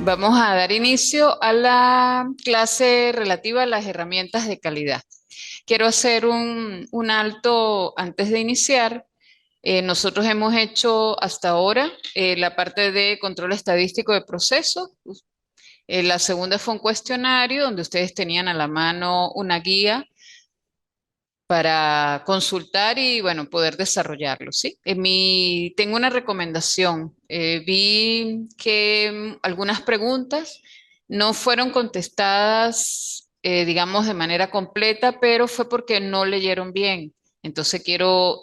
Vamos a dar inicio a la clase relativa a las herramientas de calidad. Quiero hacer un alto antes de iniciar. Nosotros hemos hecho hasta ahora la parte de control estadístico de procesos. La segunda fue un cuestionario donde ustedes tenían a la mano una guía para consultar y, bueno, poder desarrollarlo, ¿sí? Tengo una recomendación. Vi que algunas preguntas no fueron contestadas, digamos, de manera completa, pero fue porque no leyeron bien. Entonces quiero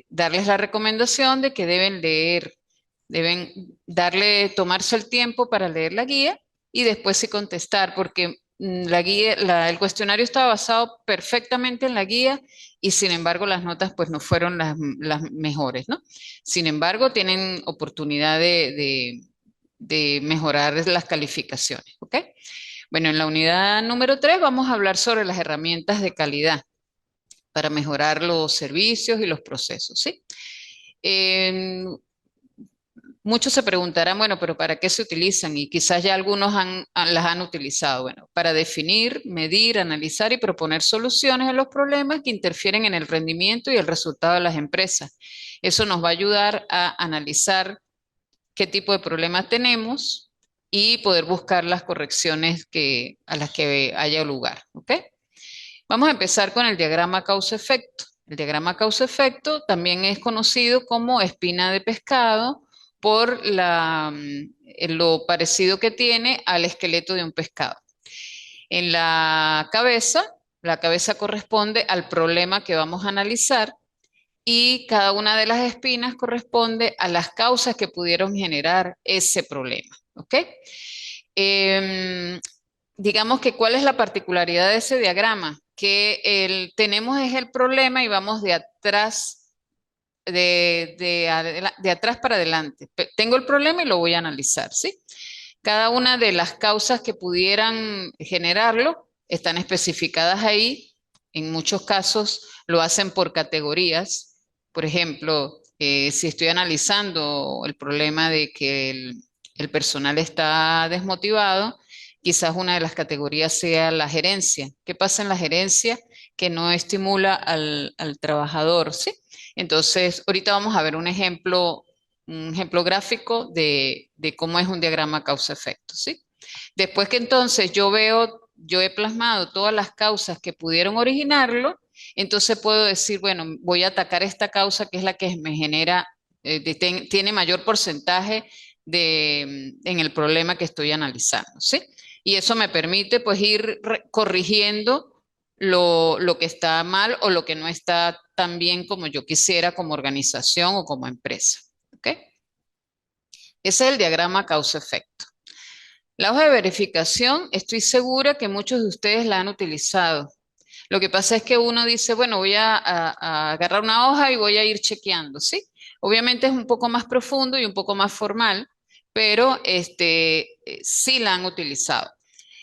darles la recomendación de que deben leer, deben tomarse el tiempo para leer la guía y después sí contestar, porque la guía, el cuestionario estaba basado perfectamente en la guía y sin embargo las notas pues no fueron las mejores, ¿no? Sin embargo, tienen oportunidad de mejorar las calificaciones, ¿ok? Bueno, en la unidad número 3 vamos a hablar sobre las herramientas de calidad para mejorar los servicios y los procesos, ¿sí? Eh, Muchos se preguntarán, bueno, pero ¿para qué se utilizan? Y quizás ya algunos las han utilizado. Bueno, para definir, medir, analizar y proponer soluciones a los problemas que interfieren en el rendimiento y el resultado de las empresas. Eso nos va a ayudar a analizar qué tipo de problemas tenemos y poder buscar las correcciones a las que haya lugar. ¿Ok? Vamos a empezar con el diagrama causa-efecto. El diagrama causa-efecto también es conocido como espina de pescado por lo parecido que tiene al esqueleto de un pescado. En la cabeza corresponde al problema que vamos a analizar y cada una de las espinas corresponde a las causas que pudieron generar ese problema. ¿Ok? Em, digamos que cuál es la particularidad de ese diagrama, que tenemos es el problema y vamos de atrás, de atrás para adelante. Tengo el problema y lo voy a analizar, ¿sí? Cada una de las causas que pudieran generarlo están especificadas ahí. En muchos casos lo hacen por categorías. Por ejemplo, si estoy analizando el problema de que el personal está desmotivado, quizás una de las categorías sea la gerencia. ¿Qué pasa en la gerencia que no estimula al trabajador? ¿Sí? Entonces, ahorita vamos a ver un ejemplo gráfico de cómo es un diagrama causa-efecto, ¿sí? Después que entonces yo he plasmado todas las causas que pudieron originarlo, entonces puedo decir, bueno, voy a atacar esta causa que es la que me genera, tiene mayor porcentaje en el problema que estoy analizando, ¿sí? Y eso me permite pues ir corrigiendo lo que está mal o lo que no está tan bien como yo quisiera como organización o como empresa. ¿Ok? Ese es el diagrama causa-efecto. La hoja de verificación, estoy segura que muchos de ustedes la han utilizado. Lo que pasa es que uno dice, bueno, voy a agarrar una hoja y voy a ir chequeando, ¿sí? Obviamente es un poco más profundo y un poco más formal, pero sí la han utilizado.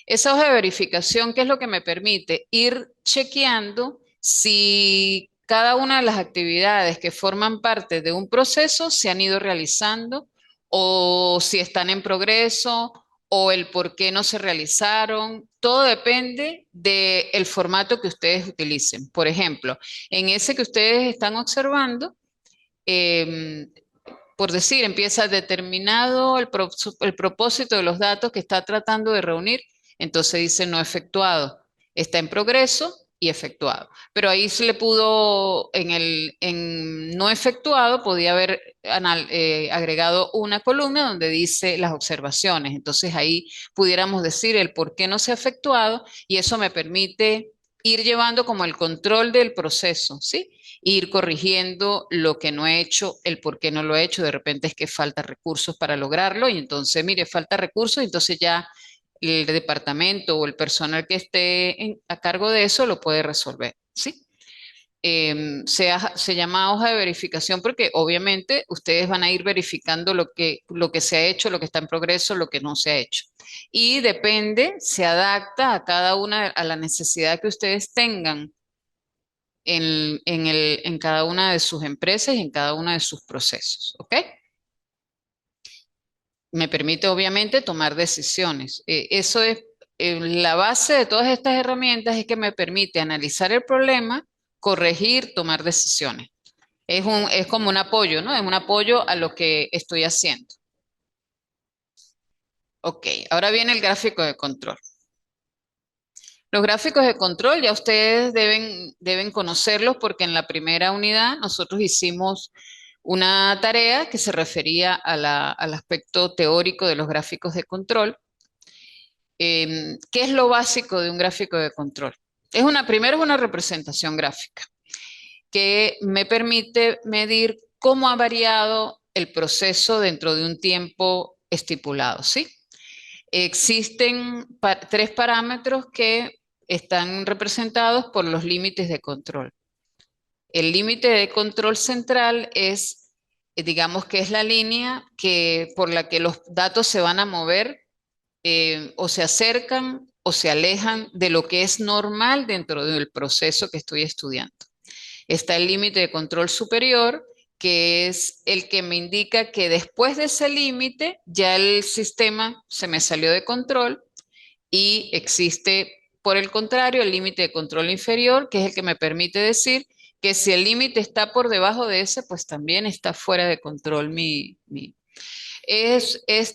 Esa hoja de verificación, ¿qué es lo que me permite? Ir chequeando si cada una de las actividades que forman parte de un proceso se han ido realizando o si están en progreso o el por qué no se realizaron. Todo depende del formato que ustedes utilicen. Por ejemplo, en ese que ustedes están observando, em, por decir, empieza determinado el propósito de los datos que está tratando de reunir, entonces dice no efectuado, está en progreso y efectuado. Pero ahí se le pudo, en no efectuado, podía haber agregado una columna donde dice las observaciones. Entonces ahí pudiéramos decir el por qué no se ha efectuado y eso me permite ir llevando como el control del proceso, ¿sí? Ir corrigiendo lo que no he hecho, el por qué no lo he hecho, de repente es que falta recursos para lograrlo y entonces, mire, falta recursos, entonces ya el departamento o el personal que esté a cargo de eso lo puede resolver, ¿sí? Se llama hoja de verificación porque obviamente ustedes van a ir verificando lo que se ha hecho, lo que está en progreso, lo que no se ha hecho. Y depende, se adapta a cada una, a la necesidad que ustedes tengan en cada una de sus empresas y en cada uno de sus procesos. ¿Ok? me permite obviamente tomar decisiones. Eso es la base de todas estas herramientas, es que me permite analizar el problema, corregir, tomar decisiones. Es como un apoyo, ¿no? Es un apoyo a lo que estoy haciendo. Ok, ahora viene el gráfico de control. Los gráficos de control ya ustedes deben conocerlos porque en la primera unidad nosotros hicimos una tarea que se refería al aspecto teórico de los gráficos de control. ¿Qué es lo básico de un gráfico de control? Primero es una representación gráfica que me permite medir cómo ha variado el proceso dentro de un tiempo estipulado, ¿sí? Existen tres parámetros que están representados por los límites de control. El límite de control central es, digamos que es la línea por la que los datos se van a mover o se acercan o se alejan de lo que es normal dentro del proceso que estoy estudiando. Está el límite de control superior, que es el que me indica que después de ese límite ya el sistema se me salió de control y existe, por el contrario, el límite de control inferior, que es el que me permite decir que si el límite está por debajo de ese, pues también está fuera de control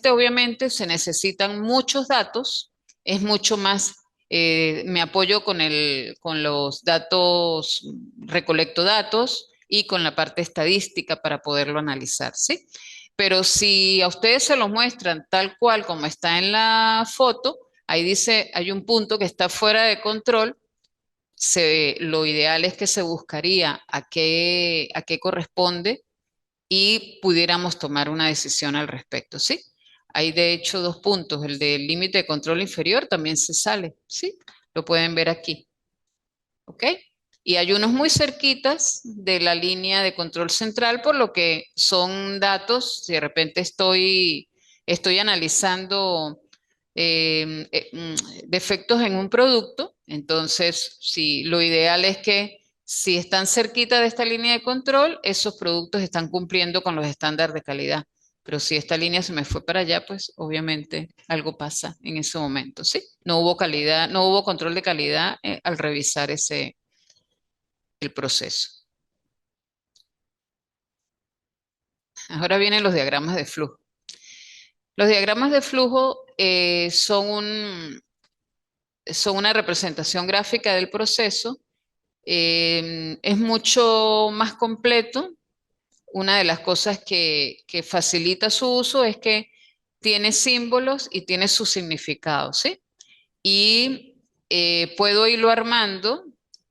obviamente se necesitan muchos datos, es mucho más, me apoyo con los datos, recolecto datos y con la parte estadística para poderlo analizar, ¿sí? Pero si a ustedes se los muestran tal cual como está en la foto, ahí dice, hay un punto que está fuera de control, lo ideal es que se buscaría a qué corresponde y pudiéramos tomar una decisión al respecto, ¿sí? Hay de hecho dos puntos, el del límite de control inferior también se sale, ¿sí? Lo pueden ver aquí, ¿ok? Y hay unos muy cerquitas de la línea de control central, por lo que son datos, si de repente estoy analizando defectos en un producto, entonces sí, lo ideal es que si están cerquita de esta línea de control, esos productos están cumpliendo con los estándares de calidad. Pero si esta línea se me fue para allá, pues obviamente algo pasa en ese momento, ¿sí? No hubo calidad, no hubo control de calidad al revisar el proceso. Ahora vienen los diagramas de flujo. Los diagramas de flujo son una representación gráfica del proceso. Es mucho más completo. Una de las cosas que facilita su uso es que tiene símbolos y tiene su significado, ¿sí? Y puedo irlo armando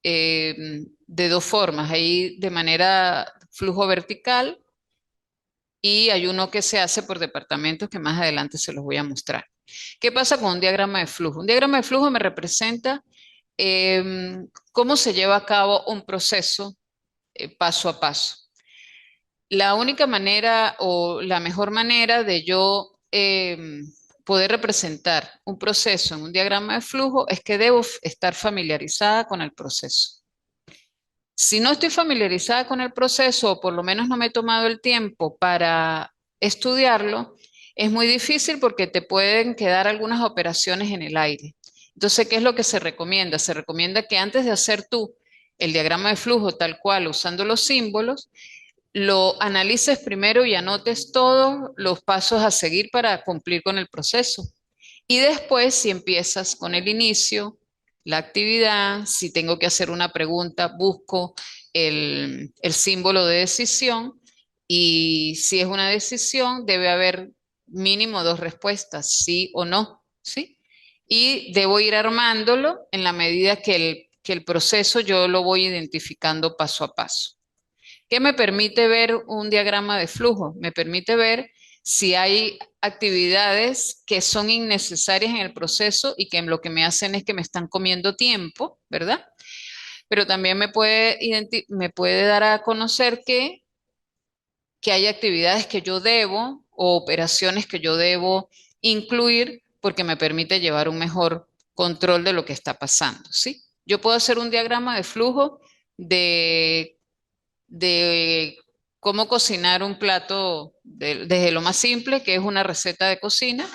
de dos formas. Ahí de manera flujo vertical y hay uno que se hace por departamentos que más adelante se los voy a mostrar. ¿Qué pasa con un diagrama de flujo? Un diagrama de flujo me representa cómo se lleva a cabo un proceso paso a paso. La única manera o la mejor manera de yo poder representar un proceso en un diagrama de flujo es que debo estar familiarizada con el proceso. Si no estoy familiarizada con el proceso o por lo menos no me he tomado el tiempo para estudiarlo, es muy difícil porque te pueden quedar algunas operaciones en el aire. Entonces, ¿qué es lo que se recomienda? Se recomienda que antes de hacer tú el diagrama de flujo tal cual usando los símbolos, lo analices primero y anotes todos los pasos a seguir para cumplir con el proceso. Y después, si empiezas con el inicio, la actividad, si tengo que hacer una pregunta, busco el símbolo de decisión y si es una decisión, debe haber mínimo dos respuestas, sí o no, ¿sí? Y debo ir armándolo en la medida que el proceso yo lo voy identificando paso a paso. ¿Qué me permite ver un diagrama de flujo? Me permite ver si hay actividades que son innecesarias en el proceso y que lo que me hacen es que me están comiendo tiempo, ¿verdad? Pero también me puede dar a conocer que hay actividades que yo debo o operaciones que yo debo incluir porque me permite llevar un mejor control de lo que está pasando, ¿sí? Yo puedo hacer un diagrama de flujo de cómo cocinar un plato desde lo más simple, que es una receta de cocina,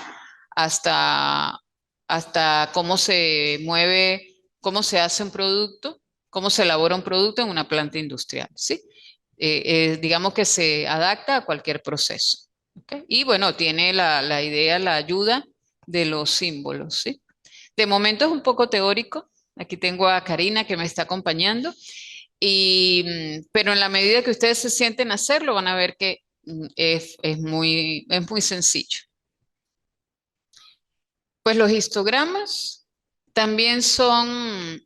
hasta, hasta cómo se mueve, cómo se hace un producto, cómo se elabora un producto en una planta industrial, ¿sí? Digamos que se adapta a cualquier proceso. ¿Ok? Y bueno, tiene la idea, la ayuda de los símbolos, ¿sí? De momento es un poco teórico. Aquí tengo a Karina que me está acompañando. Pero en la medida que ustedes se sienten a hacerlo, van a ver que es muy sencillo. Pues los histogramas también es un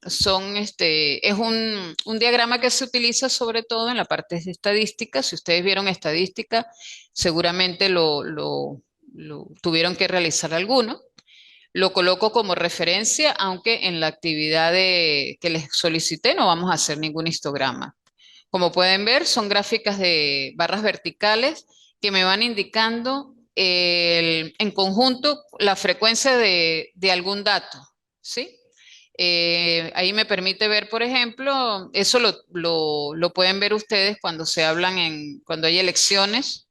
diagrama que se utiliza sobre todo en la parte de estadística. Si ustedes vieron estadística, seguramente lo tuvieron que realizar alguno. Lo coloco como referencia, aunque en la actividad que les solicité no vamos a hacer ningún histograma. Como pueden ver, son gráficas de barras verticales que me van indicando en conjunto la frecuencia de algún dato, ¿sí? Ahí me permite ver, por ejemplo, eso lo pueden ver ustedes cuando se hablan cuando hay elecciones.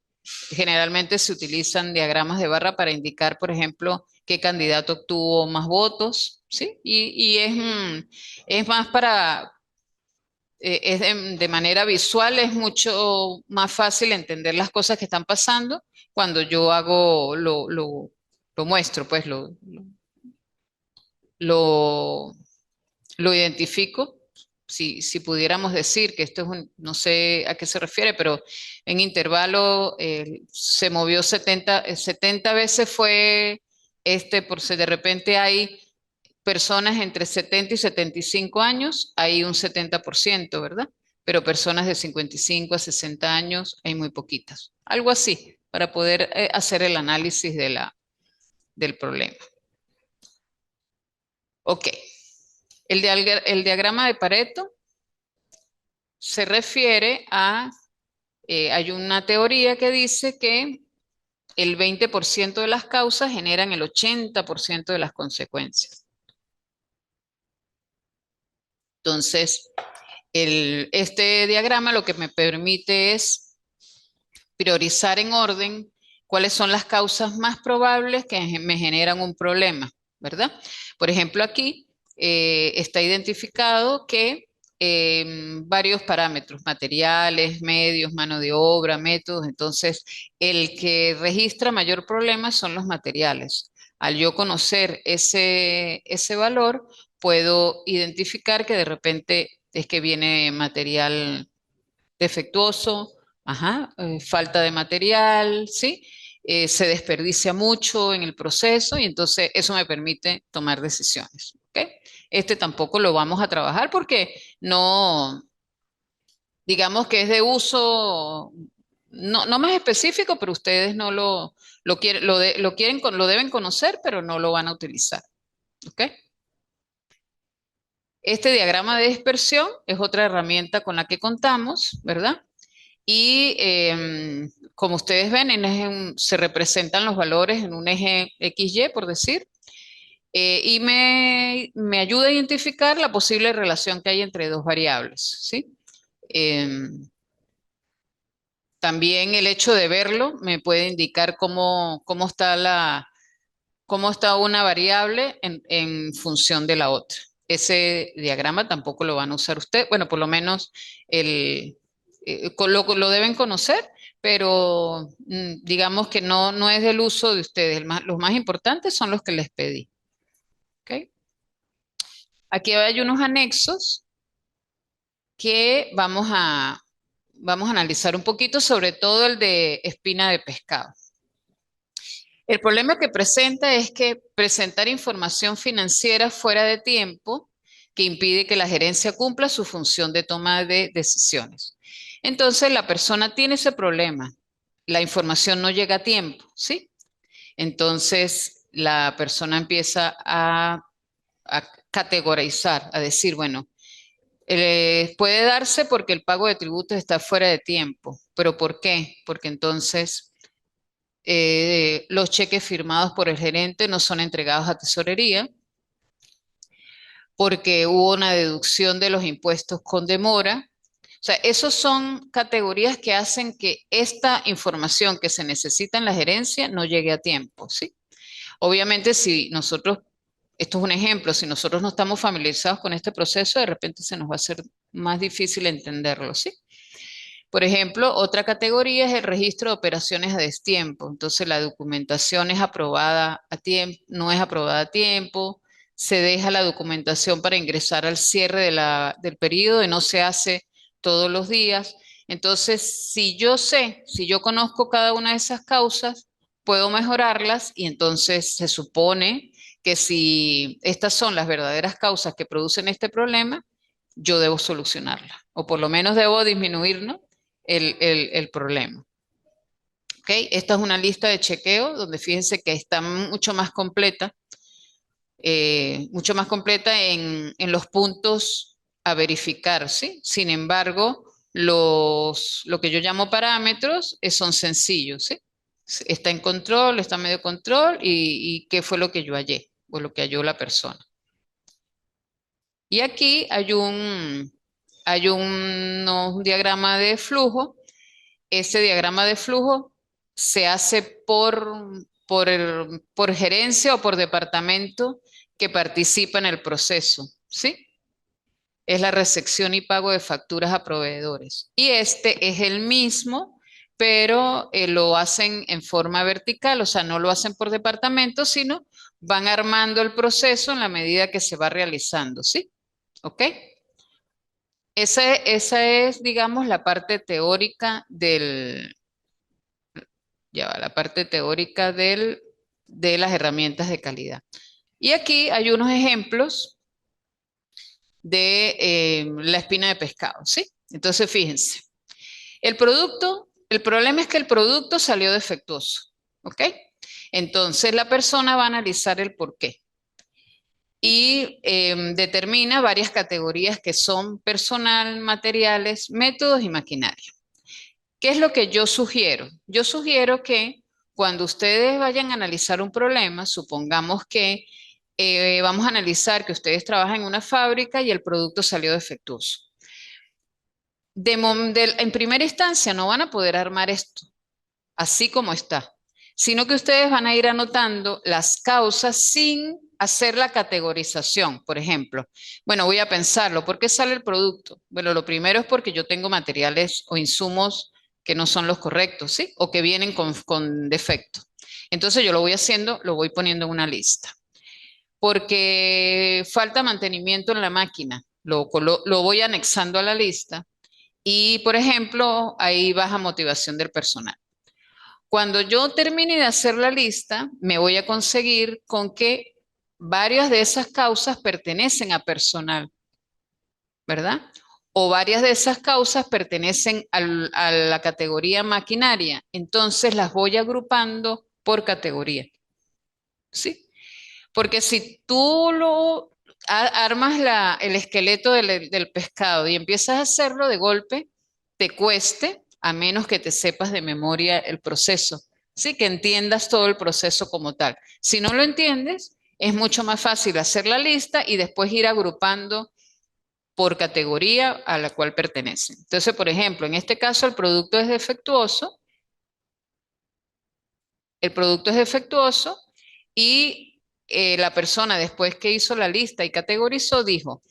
Generalmente se utilizan diagramas de barra para indicar, por ejemplo, qué candidato obtuvo más votos, ¿sí? Y es más es de manera visual, es mucho más fácil entender las cosas que están pasando cuando yo lo muestro, pues lo, lo identifico. Si pudiéramos decir que esto no sé a qué se refiere, pero en intervalo se movió 70 veces fue por si de repente hay personas entre 70 y 75 años, hay un 70%, ¿verdad? Pero personas de 55 a 60 años hay muy poquitas. Algo así, para poder hacer el análisis del problema. Ok, el diagrama de Pareto se refiere hay una teoría que dice que el 20% de las causas generan el 80% de las consecuencias. Entonces, este diagrama lo que me permite es priorizar en orden cuáles son las causas más probables que me generan un problema, ¿verdad? Por ejemplo, aquí está identificado que varios parámetros, materiales, medios, mano de obra, métodos, entonces el que registra mayor problema son los materiales. Al yo conocer ese valor, puedo identificar que de repente es que viene material defectuoso, ajá, falta de material, ¿sí? Se desperdicia mucho en el proceso y entonces eso me permite tomar decisiones, ¿ok? Este tampoco lo vamos a trabajar porque no, digamos que es de uso no más específico, pero ustedes no lo deben conocer, pero no lo van a utilizar, ¿ok? Este diagrama de dispersión es otra herramienta con la que contamos, ¿verdad? Y como ustedes ven, se representan los valores en un eje XY, por decir, y me ayuda a identificar la posible relación que hay entre dos variables, ¿sí? También el hecho de verlo me puede indicar cómo está una variable en función de la otra. Ese diagrama tampoco lo van a usar ustedes, bueno, por lo menos lo deben conocer, pero digamos que no es del uso de ustedes. Los más importantes son los que les pedí. ¿Ok? Aquí hay unos anexos que vamos a analizar un poquito, sobre todo el de espina de pescado. El problema que presenta es que presentar información financiera fuera de tiempo que impide que la gerencia cumpla su función de toma de decisiones. Entonces, la persona tiene ese problema. La información no llega a tiempo, ¿sí? Entonces, la persona empieza a categorizar, a decir, bueno, puede darse porque el pago de tributos está fuera de tiempo. ¿Pero por qué? Porque entonces los cheques firmados por el gerente no son entregados a tesorería, porque hubo una deducción de los impuestos con demora, O sea, esos son categorías que hacen que esta información que se necesita en la gerencia no llegue a tiempo, ¿sí? Obviamente, si nosotros, esto es un ejemplo, si nosotros no estamos familiarizados con este proceso, de repente se nos va a hacer más difícil entenderlo, ¿sí? Por ejemplo, otra categoría es el registro de operaciones a destiempo. Entonces, la documentación es aprobada a tiempo, no es aprobada a tiempo, se deja la documentación para ingresar al cierre del periodo y no se hace todos los días. Entonces, si yo sé, si yo conozco cada una de esas causas, puedo mejorarlas y entonces se supone que si estas son las verdaderas causas que producen este problema, yo debo solucionarla o por lo menos debo disminuir, ¿no? el problema. ¿Okay? Esta es una lista de chequeo donde fíjense que está mucho más completa en los puntos a verificar, ¿sí? Sin embargo, lo que yo llamo parámetros son sencillos, ¿sí? Está en control, está en medio control y qué fue lo que yo hallé o lo que halló la persona. Y aquí hay un diagrama de flujo. Ese diagrama de flujo se hace por gerencia o por departamento que participa en el proceso, ¿sí? Es la recepción y pago de facturas a proveedores. Y este es el mismo, pero lo hacen en forma vertical, o sea, no lo hacen por departamento, sino van armando el proceso en la medida que se va realizando, ¿sí? ¿Ok? Esa es, digamos, la parte teórica ya va, la parte teórica de las herramientas de calidad. Y aquí hay unos ejemplos de la espina de pescado, ¿sí? Entonces, fíjense, el problema es que el producto salió defectuoso, ¿ok? Entonces, la persona va a analizar el por qué y determina varias categorías que son personal, materiales, métodos y maquinaria. ¿Qué es lo que yo sugiero? Yo sugiero que cuando ustedes vayan a analizar un problema, supongamos que vamos a analizar que ustedes trabajan en una fábrica y el producto salió defectuoso. En primera instancia no van a poder armar esto así como está, sino que ustedes van a ir anotando las causas sin hacer la categorización. Por ejemplo, bueno, voy a pensarlo, ¿por qué sale el producto? Bueno, lo primero es porque yo tengo materiales o insumos que no son los correctos, ¿sí? O que vienen con defecto. Entonces yo lo voy haciendo, lo voy poniendo en una lista. Porque falta mantenimiento en la máquina, lo voy anexando a la lista. Y, por ejemplo, ahí baja motivación del personal. Cuando yo termine de hacer la lista, me voy a conseguir con que varias de esas causas pertenecen a personal, ¿verdad? O varias de esas causas pertenecen a la categoría maquinaria. Entonces las voy agrupando por categoría, ¿sí? Porque si tú armas el esqueleto del pescado y empiezas a hacerlo de golpe, te cueste, a menos que te sepas de memoria el proceso, sí, que entiendas todo el proceso como tal. Si no lo entiendes, es mucho más fácil hacer la lista y después ir agrupando por categoría a la cual pertenece. Entonces, por ejemplo, en este caso el producto es defectuoso y la persona después que hizo la lista y categorizó dijo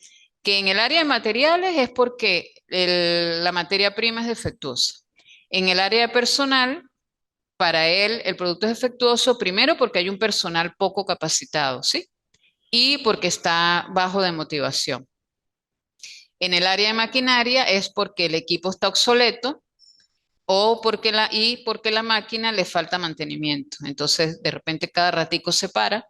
que en el área de materiales es porque la materia prima es defectuosa. En el área de personal, para él el producto es defectuoso primero porque hay un personal poco capacitado, ¿sí? Y porque está bajo de motivación. En el área de maquinaria es porque el equipo está obsoleto o porque la máquina le falta mantenimiento. Entonces, de repente cada ratico se para,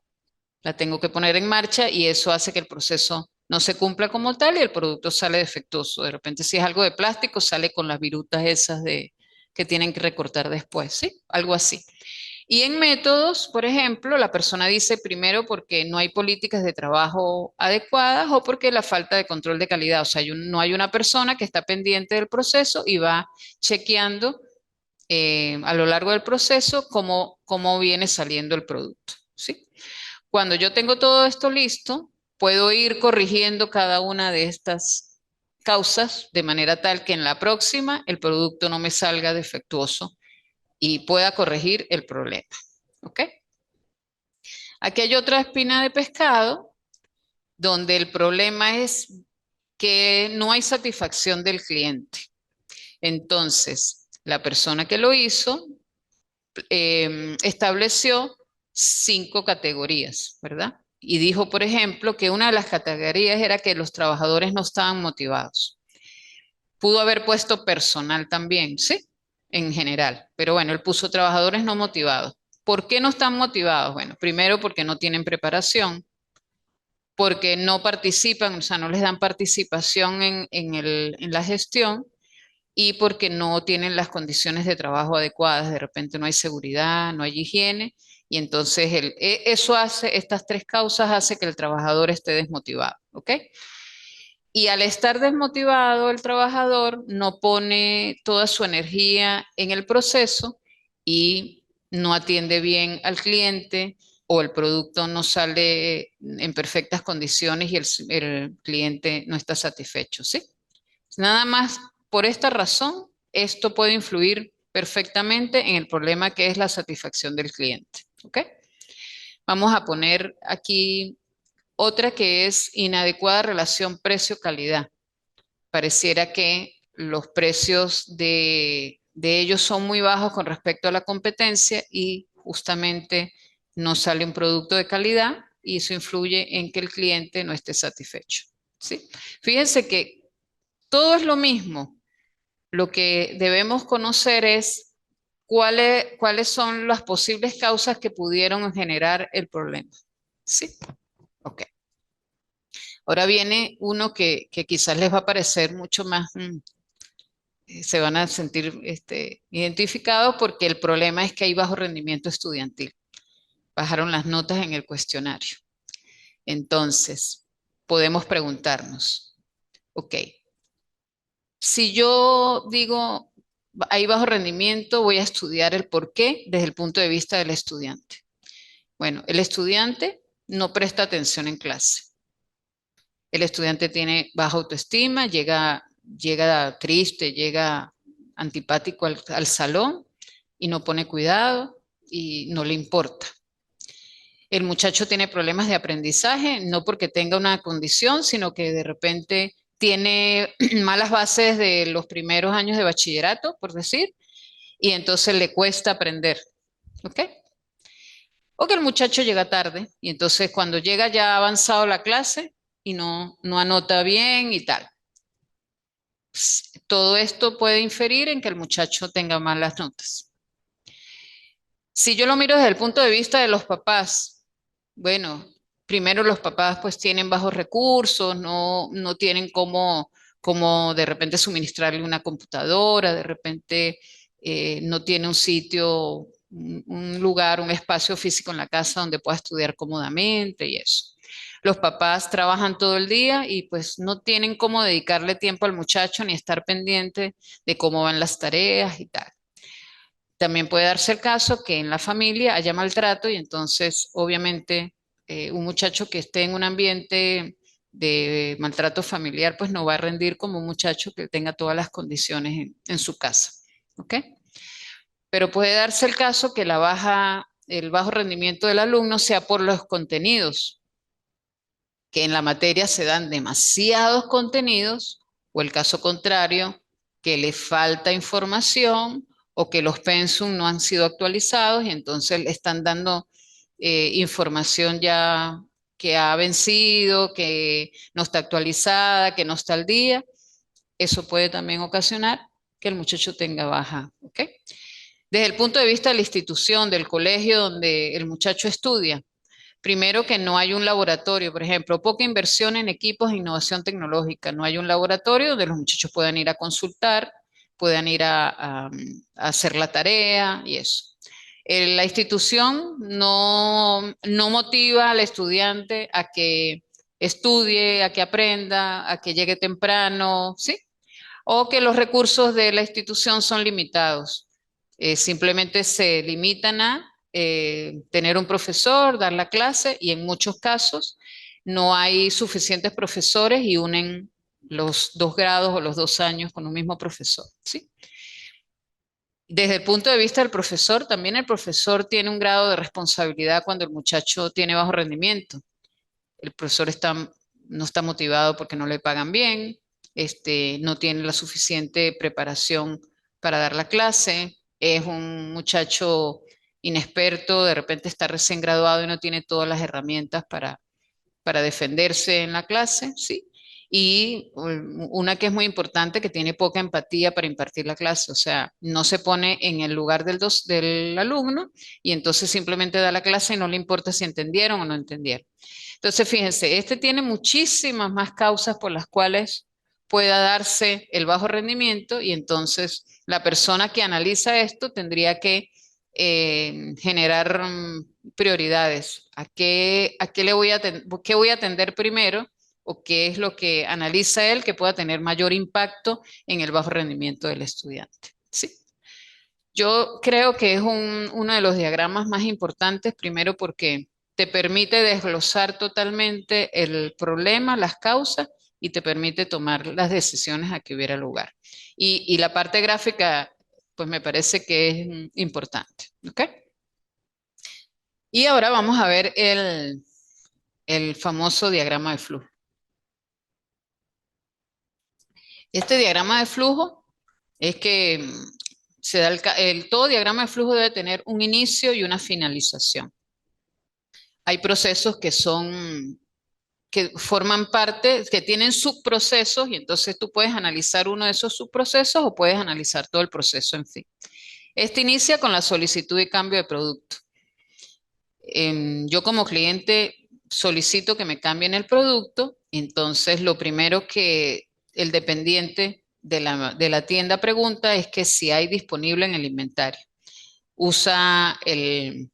la tengo que poner en marcha y eso hace que el proceso no se cumpla como tal y el producto sale defectuoso. De repente, si es algo de plástico, sale con las virutas esas que tienen que recortar después, ¿sí? Algo así. Y en métodos, por ejemplo, la persona dice primero porque no hay políticas de trabajo adecuadas o porque la falta de control de calidad. O sea, no hay una persona que está pendiente del proceso y va chequeando a lo largo del proceso cómo viene saliendo el producto, ¿sí? Cuando yo tengo todo esto listo, puedo ir corrigiendo cada una de estas causas de manera tal que en la próxima el producto no me salga defectuoso y pueda corregir el problema. ¿Ok? Aquí hay otra espina de pescado donde el problema es que no hay satisfacción del cliente. Entonces, la persona que lo hizo estableció 5 categorías, ¿verdad? Y dijo, por ejemplo, que una de las categorías era que los trabajadores no estaban motivados. Pudo haber puesto personal también, ¿sí? En general. Pero bueno, él puso trabajadores no motivados. ¿Por qué no están motivados? Bueno, primero porque no tienen preparación, porque no participan, o sea, no les dan participación en la gestión y porque no tienen las condiciones de trabajo adecuadas. De repente no hay seguridad, no hay higiene y entonces eso hace, estas 3 causas hace que el trabajador esté desmotivado, ¿ok? Y al estar desmotivado, el trabajador no pone toda su energía en el proceso y no atiende bien al cliente o el producto no sale en perfectas condiciones y el cliente no está satisfecho, ¿sí? Nada más por esta razón, esto puede influir perfectamente en el problema que es la satisfacción del cliente, ¿ok? Vamos a poner aquí otra que es inadecuada relación precio-calidad. Pareciera que los precios de ellos son muy bajos con respecto a la competencia y justamente no sale un producto de calidad y eso influye en que el cliente no esté satisfecho, ¿sí? Fíjense que todo es lo mismo. Lo que debemos conocer es cuáles son las posibles causas que pudieron generar el problema, ¿sí? Ok. Ahora viene uno que quizás les va a parecer mucho más, se van a sentir identificados porque el problema es que hay bajo rendimiento estudiantil. Bajaron las notas en el cuestionario. Entonces, podemos preguntarnos, ok, si yo digo hay bajo rendimiento, voy a estudiar el por qué desde el punto de vista del estudiante. Bueno, el estudiante no presta atención en clase. El estudiante tiene baja autoestima, llega triste, llega antipático al salón y no pone cuidado y no le importa. El muchacho tiene problemas de aprendizaje, no porque tenga una condición, sino que de repente tiene malas bases de los primeros años de bachillerato, por decir, y entonces le cuesta aprender. ¿Ok? O que el muchacho llega tarde y entonces cuando llega ya ha avanzado la clase y no anota bien y tal. Todo esto puede inferir en que el muchacho tenga malas notas. Si yo lo miro desde el punto de vista de los papás, bueno, primero los papás pues tienen bajos recursos, no tienen cómo de repente suministrarle una computadora, de repente no tiene un sitio, un lugar, un espacio físico en la casa donde pueda estudiar cómodamente y eso. Los papás trabajan todo el día y pues no tienen cómo dedicarle tiempo al muchacho ni estar pendiente de cómo van las tareas y tal. También puede darse el caso que en la familia haya maltrato y entonces obviamente un muchacho que esté en un ambiente de maltrato familiar pues no va a rendir como un muchacho que tenga todas las condiciones en su casa. ¿Ok? Pero puede darse el caso que el bajo rendimiento del alumno sea por los contenidos, que en la materia se dan demasiados contenidos, o el caso contrario, que le falta información o que los pensum no han sido actualizados y entonces le están dando información ya que ha vencido, que no está actualizada, que no está al día. Eso puede también ocasionar que el muchacho tenga baja, ¿ok? Desde el punto de vista de la institución, del colegio donde el muchacho estudia, primero que no hay un laboratorio, por ejemplo, poca inversión en equipos de innovación tecnológica, no hay un laboratorio donde los muchachos puedan ir a consultar, puedan ir a hacer la tarea y eso. La institución no motiva al estudiante a que estudie, a que aprenda, a que llegue temprano, ¿sí? O que los recursos de la institución son limitados. Simplemente se limitan a tener un profesor, dar la clase y en muchos casos no hay suficientes profesores y unen los 2 grados o los 2 años con un mismo profesor, ¿sí? Desde el punto de vista del profesor, también el profesor tiene un grado de responsabilidad cuando el muchacho tiene bajo rendimiento. El profesor no está motivado porque no le pagan bien, no tiene la suficiente preparación para dar la clase, es un muchacho inexperto, de repente está recién graduado y no tiene todas las herramientas para defenderse en la clase, ¿sí? Y una que es muy importante, que tiene poca empatía para impartir la clase, o sea, no se pone en el lugar del alumno y entonces simplemente da la clase y no le importa si entendieron o no entendieron. Entonces, fíjense, este tiene muchísimas más causas por las cuales pueda darse el bajo rendimiento y entonces la persona que analiza esto tendría que generar prioridades. ¿A qué le voy qué voy a atender primero? ¿O qué es lo que analiza él que pueda tener mayor impacto en el bajo rendimiento del estudiante? ¿Sí? Yo creo que es uno de los diagramas más importantes, primero porque te permite desglosar totalmente el problema, las causas, y te permite tomar las decisiones a que hubiera lugar. Y la parte gráfica, pues me parece que es importante. ¿Ok? Y ahora vamos a ver el famoso diagrama de flujo. Este diagrama de flujo es que se da todo diagrama de flujo debe tener un inicio y una finalización. Hay procesos que forman parte, que tienen subprocesos y entonces tú puedes analizar uno de esos subprocesos o puedes analizar todo el proceso en fin. Este inicia con la solicitud y cambio de producto. Yo como cliente solicito que me cambien el producto, entonces lo primero que el dependiente de la tienda pregunta es que si hay disponible en el inventario. Usa el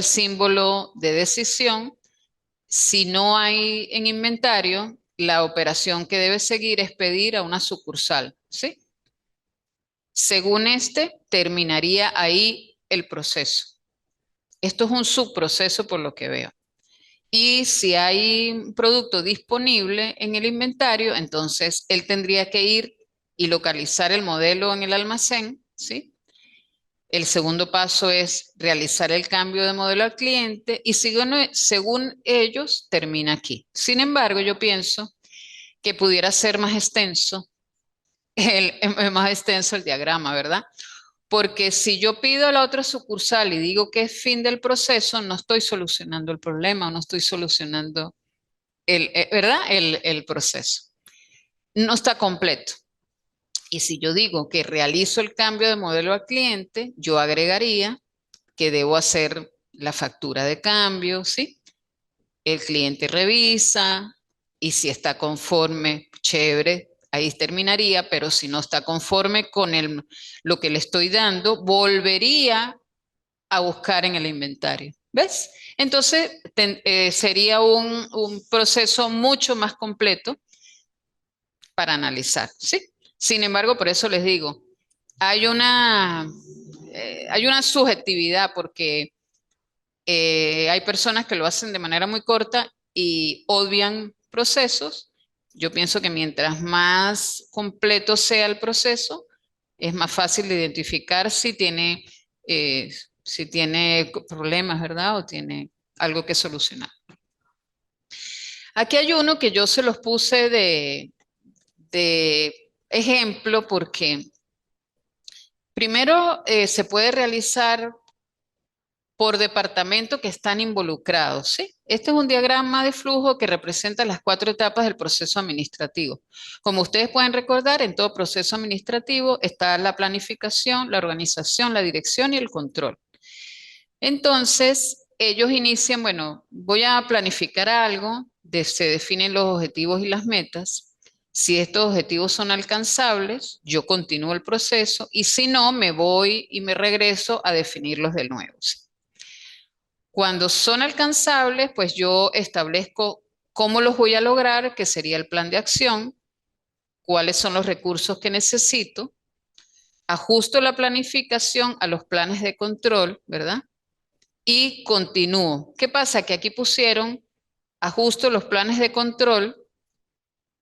símbolo de decisión. Si no hay en inventario, la operación que debe seguir es pedir a una sucursal, ¿sí? Según terminaría ahí el proceso. Esto es un subproceso por lo que veo. Y si hay un producto disponible en el inventario, entonces él tendría que ir y localizar el modelo en el almacén, ¿sí? El segundo paso es realizar el cambio de modelo al cliente y según ellos termina aquí. Sin embargo, yo pienso que pudiera ser más extenso el diagrama, ¿verdad? Porque si yo pido a la otra sucursal y digo que es fin del proceso, no estoy solucionando el problema, no estoy solucionando ¿verdad? El proceso. No está completo. Y si yo digo que realizo el cambio de modelo al cliente, yo agregaría que debo hacer la factura de cambio, ¿sí? El cliente revisa y si está conforme, chévere, ahí terminaría, pero si no está conforme con lo que le estoy dando, volvería a buscar en el inventario. ¿Ves? Entonces sería un proceso mucho más completo para analizar, ¿sí? Sin embargo, por eso les digo, hay una subjetividad porque hay personas que lo hacen de manera muy corta y obvian procesos. Yo pienso que mientras más completo sea el proceso, es más fácil de identificar si tiene problemas, ¿verdad? O tiene algo que solucionar. Aquí hay uno que yo se los puse de ejemplo porque primero se puede realizar por departamento que están involucrados, ¿sí? Este es un diagrama de flujo que representa las 4 etapas del proceso administrativo. Como ustedes pueden recordar, en todo proceso administrativo está la planificación, la organización, la dirección y el control. Entonces, ellos inician, bueno, voy a planificar algo, se definen los objetivos y las metas. Si estos objetivos son alcanzables, yo continúo el proceso y si no, me voy y me regreso a definirlos de nuevo. ¿Sí? Cuando son alcanzables, pues yo establezco cómo los voy a lograr, que sería el plan de acción, cuáles son los recursos que necesito, ajusto la planificación a los planes de control, ¿verdad? Y continúo. ¿Qué pasa? Que aquí pusieron ajusto los planes de control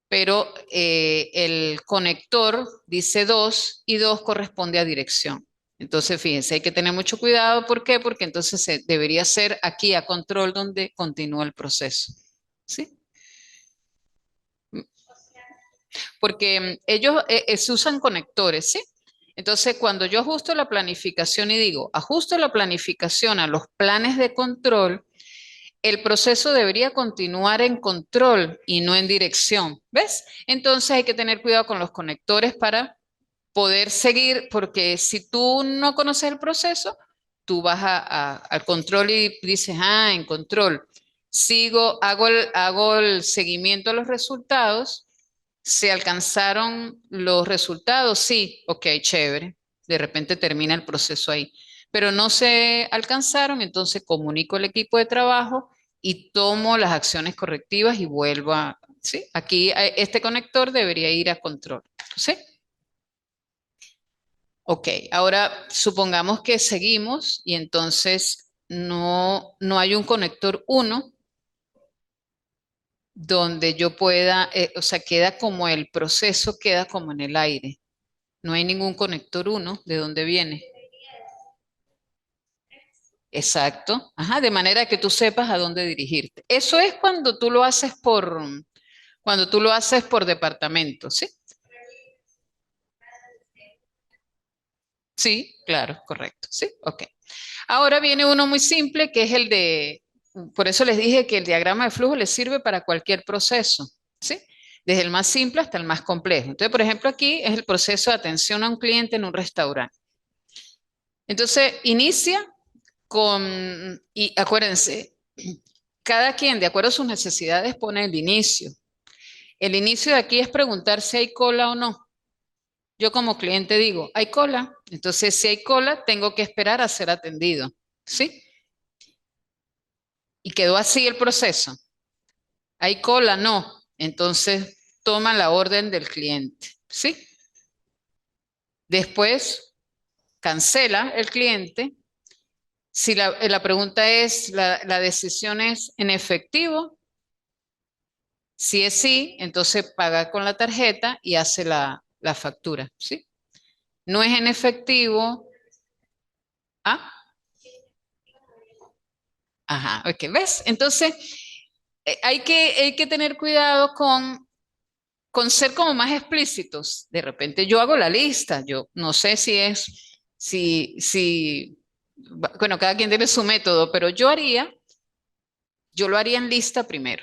pero el conector dice 2 y 2 corresponde a dirección. Entonces, fíjense, hay que tener mucho cuidado. ¿Por qué? Porque entonces debería ser aquí a control donde continúa el proceso. ¿Sí? Porque ellos se usan conectores, ¿sí? Entonces, cuando yo ajusto la planificación y digo, ajusto la planificación a los planes de control, el proceso debería continuar en control y no en dirección, ¿ves? Entonces hay que tener cuidado con los conectores para poder seguir, porque si tú no conoces el proceso, tú vas al control y dices, ah, en control, sigo, hago el seguimiento a los resultados. ¿Se alcanzaron los resultados? Sí, ok, chévere. De repente termina el proceso ahí. Pero no se alcanzaron, entonces comunico al equipo de trabajo y tomo las acciones correctivas y vuelvo a, ¿sí? Aquí este conector debería ir a control, ¿sí? Ok, ahora supongamos que seguimos y entonces no hay un conector 1 donde yo pueda, o sea, queda como el proceso, queda como en el aire. No hay ningún conector 1 de dónde viene. Exacto. Ajá, de manera que tú sepas a dónde dirigirte. Eso es cuando tú lo haces por departamento, ¿sí? Sí, claro, correcto. Sí, ok. Ahora viene uno muy simple que es el de, por eso les dije que el diagrama de flujo les sirve para cualquier proceso, ¿sí? Desde el más simple hasta el más complejo. Entonces, por ejemplo, aquí es el proceso de atención a un cliente en un restaurante. Entonces, inicia y acuérdense, cada quien, de acuerdo a sus necesidades, pone el inicio. El inicio de aquí es preguntar si hay cola o no. Yo como cliente digo, ¿hay cola? Entonces, si hay cola, tengo que esperar a ser atendido, ¿sí? Y quedó así el proceso. ¿Hay cola? No. Entonces, toma la orden del cliente, ¿sí? Después, cancela el cliente. Si la pregunta es, la decisión es en efectivo, si es sí, entonces paga con la tarjeta y hace la factura, ¿sí? No es en efectivo. Ah, ajá, ok, ¿ves? Entonces, hay que tener cuidado con ser como más explícitos. De repente yo hago la lista, yo no sé bueno, cada quien tiene su método, pero yo lo haría en lista primero.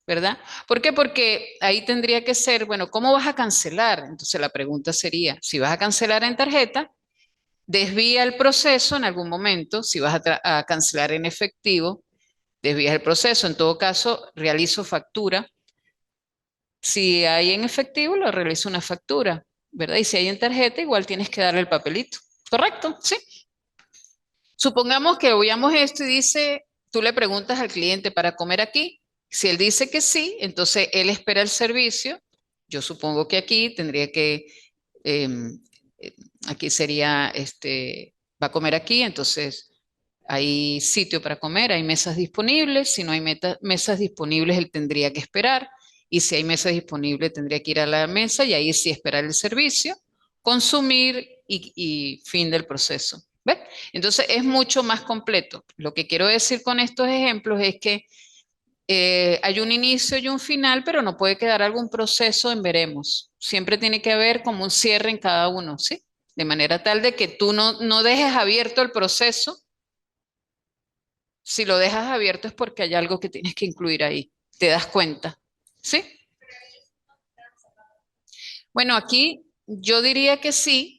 ¿Verdad? ¿Por qué? Porque ahí tendría que ser, bueno, ¿cómo vas a cancelar? Entonces la pregunta sería, si vas a cancelar en tarjeta, desvía el proceso en algún momento. Si vas a cancelar en efectivo, desvías el proceso. En todo caso, realizo factura. Si hay en efectivo, lo realizo una factura, ¿verdad? Y si hay en tarjeta, igual tienes que darle el papelito. ¿Correcto? Sí. Supongamos que veamos esto y dice, tú le preguntas al cliente para comer aquí. Si él dice que sí, entonces él espera el servicio. Yo supongo que aquí tendría que, em, eh, aquí sería, va a comer aquí, entonces hay sitio para comer, hay mesas disponibles. Si no hay mesas disponibles, él tendría que esperar. Y si hay mesas disponibles, tendría que ir a la mesa y ahí sí esperar el servicio, consumir y fin del proceso. ¿Ves? Entonces es mucho más completo. Lo que quiero decir con estos ejemplos es que hay un inicio y un final, pero no puede quedar algún proceso en veremos. Siempre tiene que haber como un cierre en cada uno, ¿sí? De manera tal de que tú no dejes abierto el proceso. Si lo dejas abierto es porque hay algo que tienes que incluir ahí. ¿Te das cuenta? ¿Sí? Bueno, aquí yo diría que sí.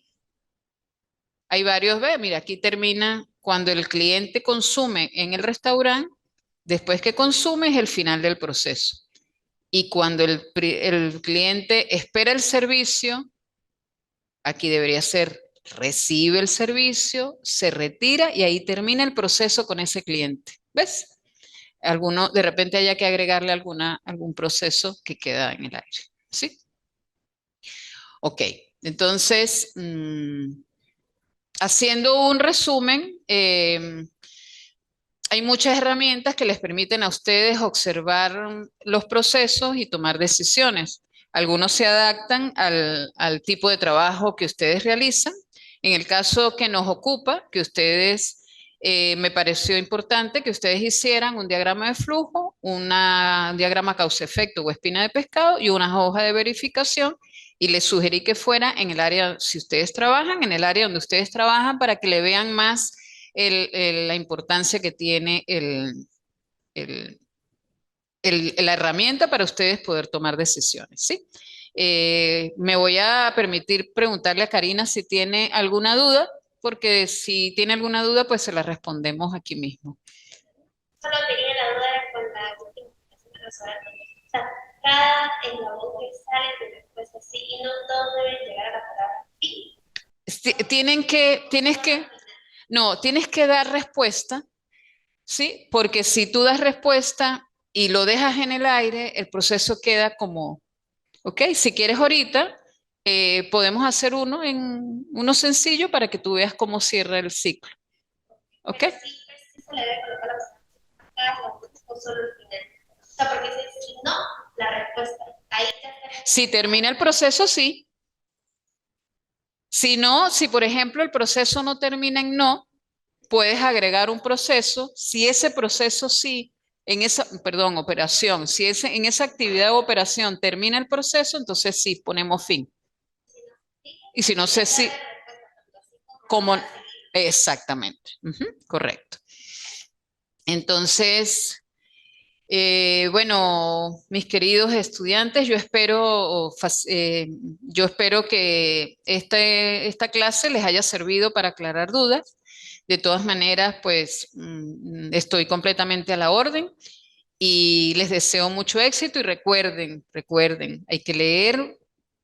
Hay varios, ve, mira, aquí termina cuando el cliente consume en el restaurante, después que consume es el final del proceso. Y cuando el cliente espera el servicio, aquí debería ser recibe el servicio, se retira y ahí termina el proceso con ese cliente. ¿Ves? De repente haya que agregarle algún proceso que queda en el aire. ¿Sí? Ok. Entonces, haciendo un resumen, hay muchas herramientas que les permiten a ustedes observar los procesos y tomar decisiones. Algunos se adaptan al tipo de trabajo que ustedes realizan. En el caso que nos ocupa, que ustedes, me pareció importante que ustedes hicieran un diagrama de flujo, un diagrama causa-efecto o espina de pescado y una hoja de verificación. Y les sugerí que fuera en el área, si ustedes trabajan, en el área donde ustedes trabajan, para que le vean más la importancia que tiene el- la herramienta para ustedes poder tomar decisiones, ¿sí? Me voy a permitir preguntarle a Karina si tiene alguna duda, porque si tiene alguna duda, pues se la respondemos aquí mismo. Solo tenía la duda con la última explicación de los horarios. O sea, cada eslabón que sale de respuesta sí y no todos deben llegar a la palabra sí. Tienes que dar respuesta, ¿sí? Porque si tú das respuesta y lo dejas en el aire, el proceso queda como, ¿ok? Si quieres ahorita, podemos hacer uno sencillo para que tú veas cómo cierra el ciclo, ¿ok? Pero sí, sí se le debe colocar la palabra o solo el final. O sea, porque si no, la respuesta. Ahí ya está. Si termina el proceso, sí. Si no, si por ejemplo el proceso no termina en no, puedes agregar un proceso. Si ese proceso sí, en esa, perdón, operación, si en esa actividad o operación termina el proceso, entonces sí, ponemos fin. Y si no sé si, como, exactamente, correcto. Entonces, bueno, mis queridos estudiantes, yo espero que esta clase les haya servido para aclarar dudas. De todas maneras, pues estoy completamente a la orden y les deseo mucho éxito y recuerden, hay que leer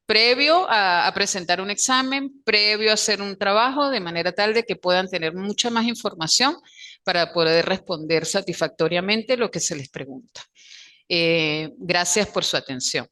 previo a presentar un examen, previo a hacer un trabajo, de manera tal de que puedan tener mucha más información para poder responder satisfactoriamente lo que se les pregunta. Gracias por su atención.